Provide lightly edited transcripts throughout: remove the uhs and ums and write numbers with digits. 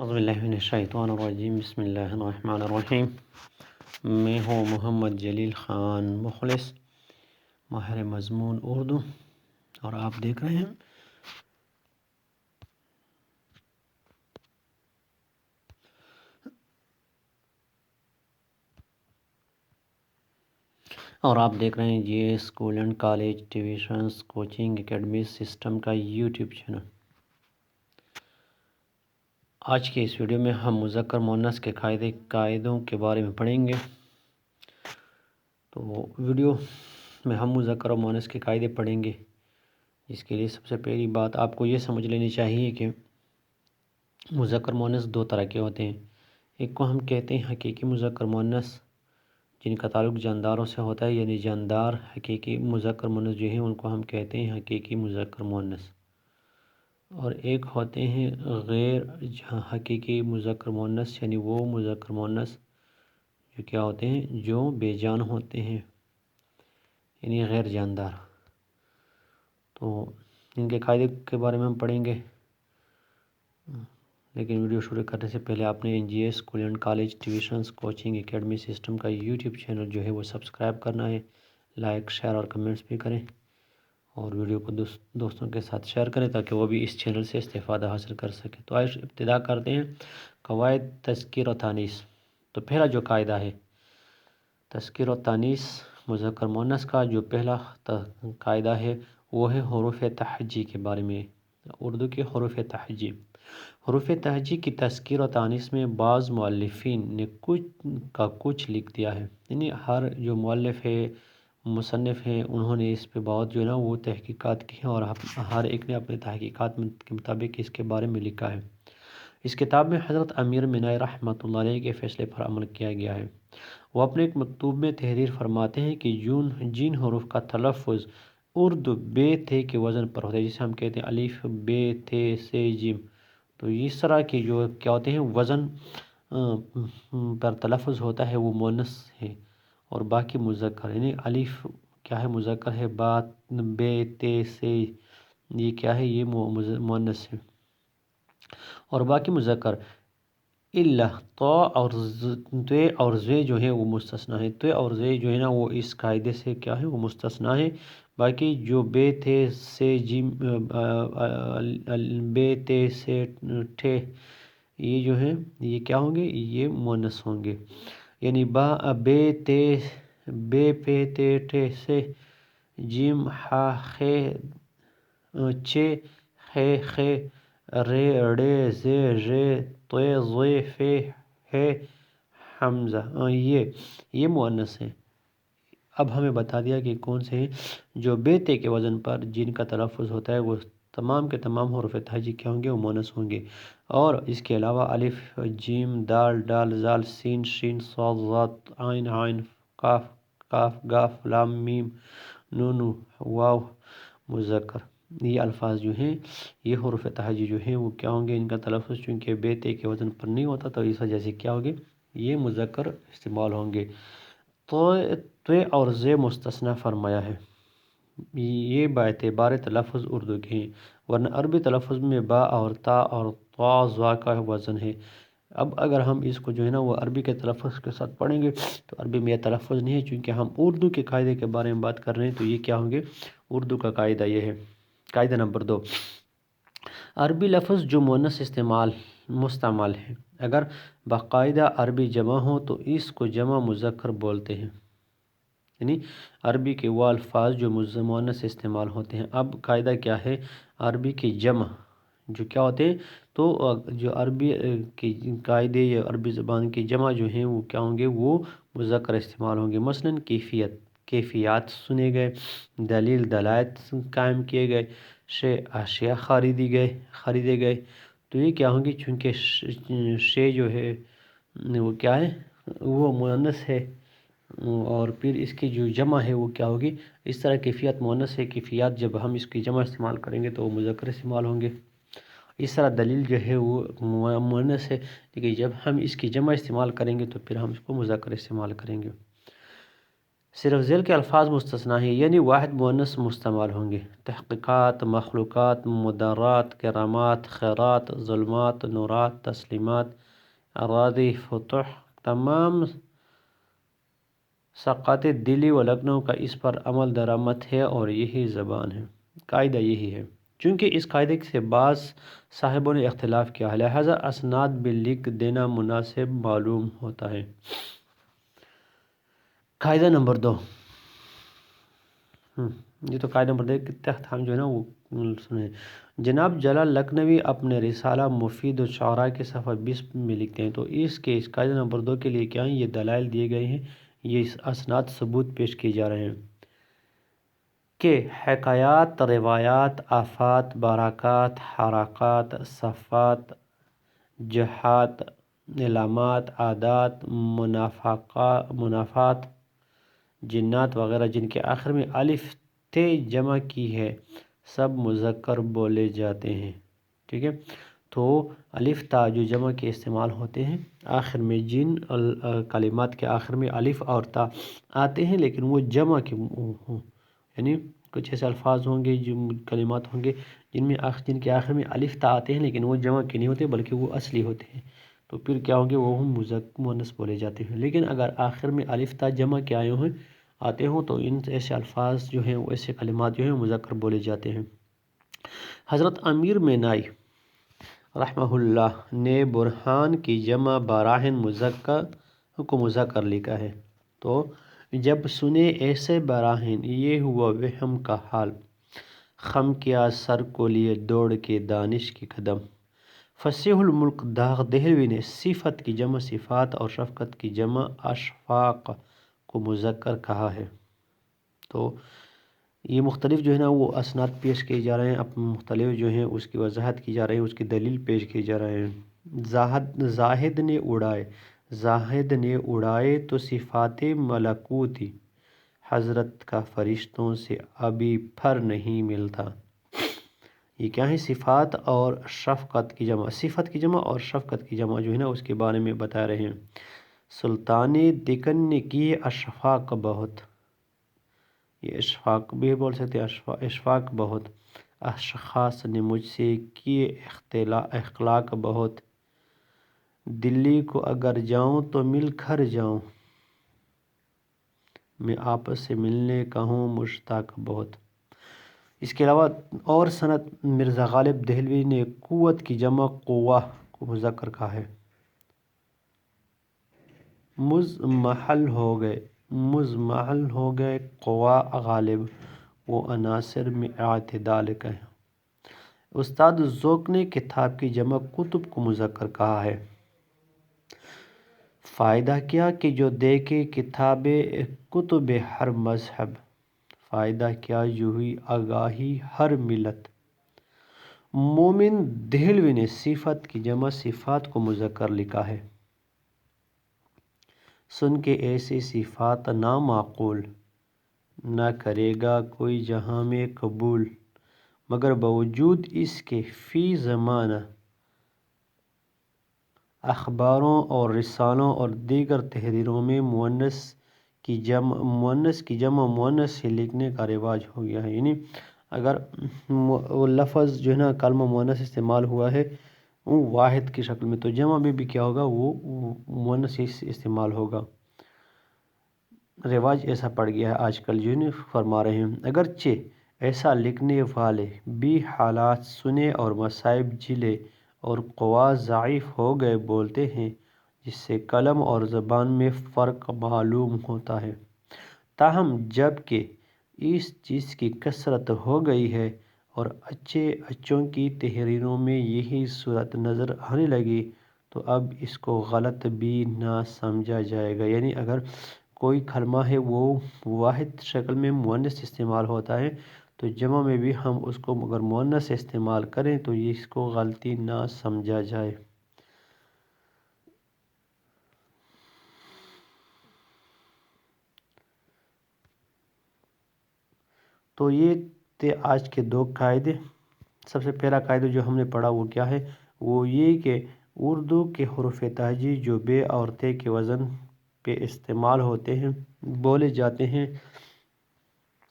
اعوذ باللہ من الشیطان الرجیم، بسم اللہ الرحمن الرحیم۔ میں ہوں محمد جلیل خان مخلص، ماہر مضمون اردو، اور آپ دیکھ رہے ہیں جی school and college tuitions coaching academy system کا یوٹیوب چینل۔ آج کے اس ویڈیو میں ہم مذکر مؤنث کے قاعدوں کے بارے میں پڑھیں گے۔ تو ویڈیو میں ہم مذکر و مؤنث کے قاعدے پڑھیں گے، اس کے لیے سب سے پہلی بات آپ کو یہ سمجھ لینی چاہیے کہ مذکر مؤنث دو طرح کے ہوتے ہیں۔ ایک کو ہم کہتے ہیں حقیقی مذکر مؤنث، جن کا تعلق جانداروں سے ہوتا ہے، یعنی جاندار حقیقی مذکر مؤنث جو ہیں ان کو ہم کہتے ہیں حقیقی مذکر مؤنث۔ اور ایک ہوتے ہیں غیر حقیقی مذکر مؤنث، یعنی وہ مذکر مؤنث جو کیا ہوتے ہیں، جو بے جان ہوتے ہیں، یعنی غیر جاندار۔ تو ان کے قاعدے کے بارے میں ہم پڑھیں گے، لیکن ویڈیو شروع کرنے سے پہلے آپ نے NGA school and college tuitions coaching academy system کا یوٹیوب چینل جو ہے وہ سبسکرائب کرنا ہے، لائک شیئر اور کمنٹس بھی کریں، اور ویڈیو کو دوستوں کے ساتھ شیئر کریں تاکہ وہ بھی اس چینل سے استفادہ حاصل کر سکیں۔ تو آج ابتدا کرتے ہیں قواعد تذکیر و تانیث۔ تو پہلا جو قاعدہ ہے تذکیر و تانیث مذکر مؤنث کا، جو پہلا قاعدہ ہے وہ ہے حروف تہجی کے بارے میں۔ اردو کے حروف تہجی، حروف تہجی کی تذکیر و تانیث میں بعض مؤلفین نے کچھ لکھ دیا ہے، یعنی ہر جو مؤلف ہے، مصنف ہیں، انہوں نے اس پہ بہت جو ہے نا وہ تحقیقات کی ہیں، اور ہر ایک نے اپنے تحقیقات کے مطابق اس کے بارے میں لکھا ہے۔ اس کتاب میں حضرت امیر منائی رحمۃ اللہ علیہ کے فیصلے پر عمل کیا گیا ہے۔ وہ اپنے ایک مکتوب میں تحریر فرماتے ہیں کہ جن حروف کا تلفظ اردو بے تے کے وزن پر ہوتا ہے، جسے ہم کہتے ہیں الف بے تے سے جیم، تو اس طرح کے جو کیا ہوتے ہیں وزن پر تلفظ ہوتا ہے وہ مؤنث ہے، اور باقی مذکر، یعنی الف کیا ہے مذکر ہے، بے تے سے یہ کیا ہے، یہ مؤنث ہے، اور باقی مذکر الا تو اور زے جو ہے وہ مستثنیٰ ہے۔ تو اور زے جو ہے نا وہ اس قاعدے سے کیا ہے، وہ مستثنیٰ ہے۔ باقی جو بے تے سے جیم، بے تے سے ٹھے، یہ جو ہیں یہ کیا ہوں گے، یہ مؤنث ہوں گے، یعنی بے پے تے ٹھے سے جیم ہا خے چے خے خے رے ڑے زے ژے طے ظے فے ہے حمزہ، یہ مؤنث ہیں۔ اب ہمیں بتا دیا کہ کون سے ہیں جو بے تے کے وزن پر جن کا تلفظ ہوتا ہے وہ تمام کے تمام حروف تہجی کیا ہوں گے، وہ مؤنث ہوں گے، اور اس کے علاوہ الف جیم دال ڈال زال سین شین صاد ضاد عین عین قاف قاف گاف لام میم نون واو مذکر، یہ الفاظ جو ہیں، یہ حروف تہجی جو ہیں وہ کیا ہوں گے، ان کا تلفظ چونکہ بے تے کے وزن پر نہیں ہوتا تو اس وجہ سے کیا ہوگے، یہ مذکر استعمال ہوں گے۔ تو اور زے مستثنیٰ فرمایا ہے، یہ باعتبار تلفظ اردو کے ہیں، ورنہ عربی تلفظ میں با اور تا اور طا زا کا وزن ہے۔ اب اگر ہم اس کو جو ہے نا وہ عربی کے تلفظ کے ساتھ پڑھیں گے تو عربی میں یہ تلفظ نہیں ہے، چونکہ ہم اردو کے قاعدے کے بارے میں بات کر رہے ہیں، تو یہ کیا ہوں گے، اردو کا قاعدہ یہ ہے۔ قاعدہ نمبر 2، عربی لفظ جو مؤنث مستعمل ہے، اگر باقاعدہ عربی جمع ہو تو اس کو جمع مذکر بولتے ہیں، یعنی عربی کے وہ الفاظ جو مؤنث استعمال ہوتے ہیں۔ اب قاعدہ کیا ہے، عربی کی جمع جو کیا ہوتے ہیں، تو جو عربی کی قاعدے یا عربی زبان کی جمع جو ہیں وہ کیا ہوں گے، وہ مذکر استعمال ہوں گے۔ مثلاً کیفیات سنے گئے، دلائل قائم کیے گئے، اشیاء خریدے گئے، تو یہ کیا ہوں گے، چونکہ شے جو ہے وہ کیا ہے، وہ مؤنث ہے، اور پھر اس کی جو جمع ہے وہ کیا ہوگی، اس طرح کیفیت مؤنث ہے، کیفیات جب ہم اس کی جمع استعمال کریں گے تو وہ مذکر استعمال ہوں گے۔ اس طرح دلیل جو ہے وہ مؤنث ہے، لیکن جب ہم اس کی جمع استعمال کریں گے تو پھر ہم اس کو مذکر استعمال کریں گے۔ صرف ذیل کے الفاظ مستثنیٰ ہیں، یعنی واحد مؤنث مستعمل ہوں گے: تحقیقات، مخلوقات، مدارات، کرامات، خیرات، ظلمات، نورات، تسلیمات، اراضی، فتوح. تمام ثقافت دلی و لکھنؤ کا اس پر عمل درآمد ہے اور یہی زبان ہے. قاعدہ یہی ہے. چونکہ اس قاعدے سے بعض صاحبوں نے اختلاف کیا ہے، لہذا اسناد بھی لکھ دینا مناسب معلوم ہوتا ہے. قاعدہ نمبر 2. یہ تو قاعدہ نمبر 2 کے تحت ہم جو ہے نا وہ سنیں. جناب جلال لکھنوی اپنے رسالہ مفید الشعراء کے صفحہ 20 میں لکھتے ہیں. تو اس قاعدہ نمبر 2 کے لیے کیا ہیں؟ یہ دلائل دیے گئے ہیں، یہ اسناد ثبوت پیش کیے جا رہے ہیں کہ حکایات، روایات، آفات، برکات، حرکات، صفات، جہات، علامات، عادات، منافعات، جنات وغیرہ جن کے آخر میں الف ت جمع کی ہے سب مذکر بولے جاتے ہیں. ٹھیک ہے، تو الف تا جو جمع کے استعمال ہوتے ہیں آخر میں، جن کلمات کے آخر میں الف اور تا آتے ہیں لیکن وہ جمع کے ہوں، یعنی کچھ ایسے الفاظ ہوں گے، جو کلمات ہوں گے جن کے آخر میں الف تا آتے ہیں لیکن وہ جمع کے نہیں ہوتے بلکہ وہ اصلی ہوتے ہیں، تو پھر کیا ہوں گے؟ وہ ہم مؤنث بولے جاتے ہیں. لیکن اگر آخر میں الف تا جمع کے آتے ہوں تو ان ایسے الفاظ جو ہیں، ایسے کلمات جو ہیں مذکر بولے جاتے ہیں. حضرت امیر مینائی رحمہ اللہ نے برہان کی جمع براہن مذکر کو مذکر لکھا ہے. تو جب سنے ایسے براہین، یہ ہوا وہم کا حال، خم کیا سر کو لیے دوڑ کے دانش کی قدم. فصیح الملک داغ دہلوی نے صفت کی جمع صفات اور شفقت کی جمع اشفاق کو مذکر کہا ہے. تو یہ مختلف جو ہے نا وہ اسناد پیش کیے جا رہے ہیں، اب مختلف جو ہیں اس کی وضاحت کی جا رہی ہے، اس کی دلیل پیش کی جا رہے ہیں. زاہد نے اڑائے تو صفات ملکوتی، حضرت کا فرشتوں سے ابھی پھر نہیں ملتا. یہ کیا ہے؟ صفات اور شفقت کی جمع، صفت کی جمع اور شفقت کی جمع جو ہے نا اس کے بارے میں بتا رہے ہیں. سلطان دکن نے کی اشفاق بہت، یہ اشفاق بھی بول سکتے ہیں، اشفاق بہت. اشخاص نے مجھ سے کیے اخلاق بہت، دلی کو اگر جاؤں تو مل کر جاؤں، میں آپس سے ملنے کا ہوں مشتاق بہت. اس کے علاوہ اور سند مرزا غالب دہلوی نے قوت کی جمع قوہ کو مذکر کہا ہے. مزمحل ہو گئے قوا غالب، وہ عناصر میں اعتدال کا ہے. استاد ذوق نے کتاب کی جمع کتب کو مذکر کہا ہے. فائدہ کیا کہ جو دیکھے کتب ہر مذہب، فائدہ کیا جو ہوئی آگاہی ہر ملت. مومن دہلوی نے صفت کی جمع صفات کو مذکر لکھا ہے. سن کے ایسی صفات نامعقول، نہ کرے گا کوئی جہاں میں قبول، مگر باوجود اس کے فی زمانہ اخباروں اور رسالوں اور دیگر تحریروں میں مؤنث کی جمع مؤنث سے لکھنے کا رواج ہو گیا ہے. یعنی اگر وہ لفظ جو ہے نا کلمہ مؤنث استعمال ہوا ہے وہ واحد کی شکل میں، تو جمع میں بھی کیا ہوگا؟ وہ مؤنث ہی استعمال ہوگا. رواج ایسا پڑ گیا ہے آج کل، جو نہیں فرما رہے ہیں. اگرچہ ایسا لکھنے والے بھی حالات سنے اور مصائب جھیلے اور قوا ضعیف ہو گئے بولتے ہیں، جس سے قلم اور زبان میں فرق معلوم ہوتا ہے. تاہم جب کہ اس چیز کی کثرت ہو گئی ہے اور اچھوں کی تحریروں میں یہی صورت نظر آنے لگی تو اب اس کو غلط بھی نہ سمجھا جائے گا. یعنی اگر کوئی کلمہ ہے وہ واحد شکل میں مؤنث استعمال ہوتا ہے تو جمع میں بھی ہم اس کو اگر مؤنث استعمال کریں تو اس کو غلطی نہ سمجھا جائے. تو یہ تھے آج کے 2 قاعدے. سب سے پہلا قاعدہ جو ہم نے پڑھا وہ کیا ہے؟ وہ یہ کہ اردو کے حروف تہجی جو بے اور تے کے وزن پہ استعمال ہوتے ہیں بولے جاتے ہیں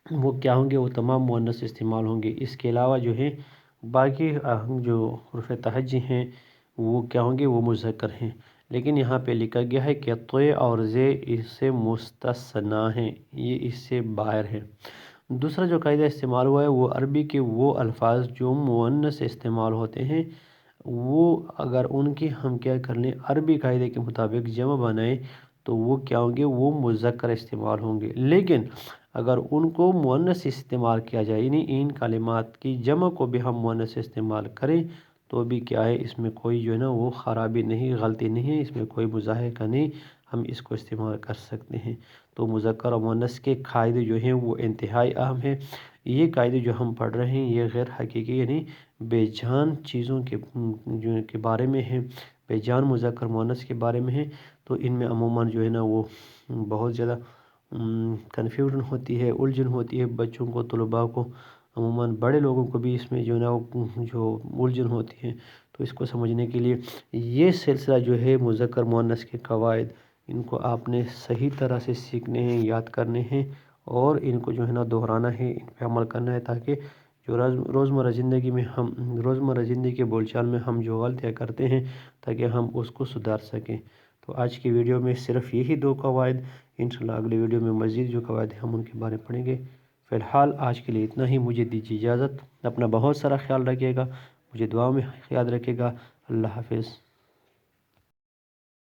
وہ کیا ہوں گے، وہ تمام مؤنث استعمال ہوں گے۔ اس کے علاوہ جو ہے باقی جو حروف تہجی ہیں وہ کیا ہوں گے، وہ مذکر ہیں، لیکن یہاں پہ لکھا گیا ہے کہ طے اور زے اس سے مستثنی ہیں، یہ اس سے باہر ہے۔ دوسرا جو قاعدہ استعمال ہوا ہے وہ عربی کے وہ الفاظ جو مؤنث استعمال ہوتے ہیں، وہ اگر ان کی ہم کیا کر لیں عربی قاعدے کے مطابق جمع بنائیں تو وہ کیا ہوں گے، وہ مذکر استعمال ہوں گے۔ لیکن اگر ان کو مؤنث استعمال کیا جائے، یعنی ان کلمات کی جمع کو بھی ہم مؤنث استعمال کریں تو بھی کیا ہے، اس میں کوئی جو ہے نا وہ خرابی نہیں، غلطی نہیں ہے، اس میں کوئی مظاہرے کا نہیں، ہم اس کو استعمال کر سکتے ہیں۔ تو مذکر اور مؤنث کے قاعدے جو ہیں وہ انتہائی اہم ہیں۔ یہ قاعدے جو ہم پڑھ رہے ہیں یہ غیر حقیقی یعنی بے جان چیزوں کے بارے میں ہیں، بے جان مذکر مؤنث کے بارے میں ہیں، تو ان میں عموماً جو ہے نا وہ بہت زیادہ کنفیوژن ہوتی ہے، الجھن ہوتی ہے بچوں کو، طلباء کو، عموماً بڑے لوگوں کو بھی اس میں جو ہے نا جو الجھن ہوتی ہے۔ تو اس کو سمجھنے کے لیے یہ سلسلہ جو ہے مذکر مؤنث کے قواعد، ان کو آپ نے صحیح طرح سے سیکھنے ہیں، یاد کرنے ہیں، اور ان کو جو ہے نا دہرانا ہے، ان پہ عمل کرنا ہے، تاکہ جو روزمرہ زندگی میں روزمرہ زندگی کے بول چال میں ہم جو غلطیاں کرتے ہیں تاکہ ہم اس کو سدھار سکیں۔ تو آج کی ویڈیو میں صرف یہی 2 قواعد، انشاءاللہ اگلی ویڈیو میں مزید جو قواعد ہیں ہم ان کے بارے میں پڑھیں گے۔ فی الحال آج کے لیے اتنا ہی، مجھے دیجیے اجازت، اپنا بہت سارا خیال رکھیے گا، مجھے دعا میں یاد رکھے گا۔ اللہ حافظ۔